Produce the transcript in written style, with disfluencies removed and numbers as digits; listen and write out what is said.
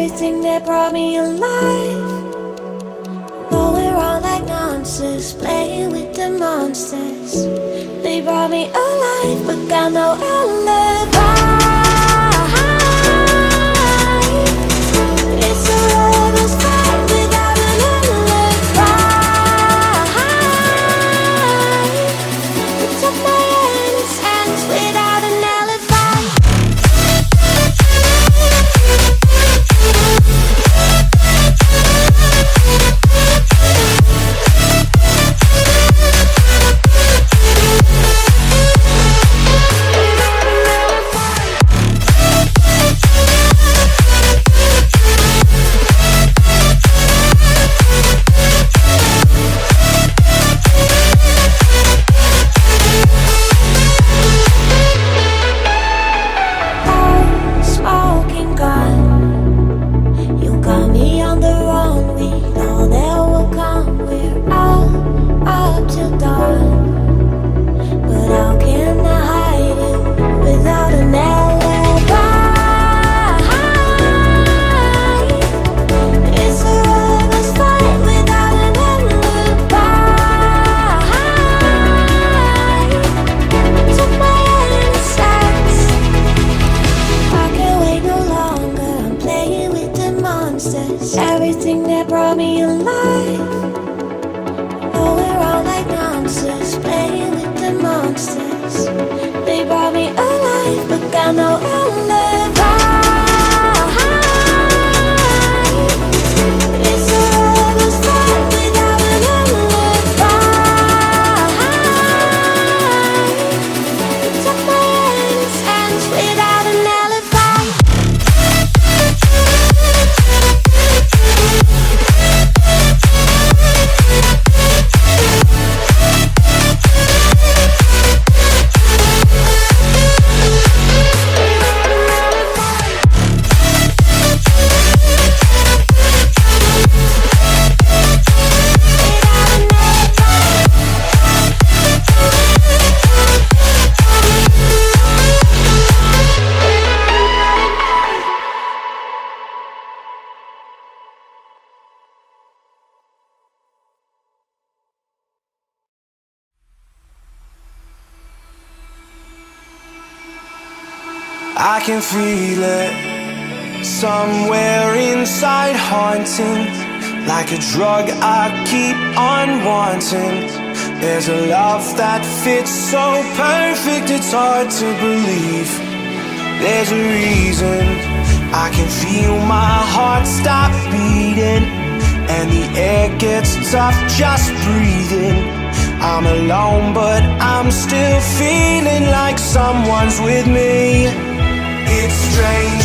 everything that brought me alive. Though we're all like monsters, playing with the monsters. They brought me alive, but got no alibi. It's a lover's fight without an alibi. Took my hands without an alibi. Everything that brought me alive. Oh, we're all like monsters, playing with the monsters. They brought me alive, but got no alibi. It's a lover's fight without an alibi. Took my hands without an alibi. I can feel it somewhere inside, haunting like a drug I keep on wanting. There's a love that fits so perfect, it's hard to believe. There's a reason I can feel my heart stop beating, and the air gets tough just breathing. I'm alone but I'm still feeling like someone's with me. It's strange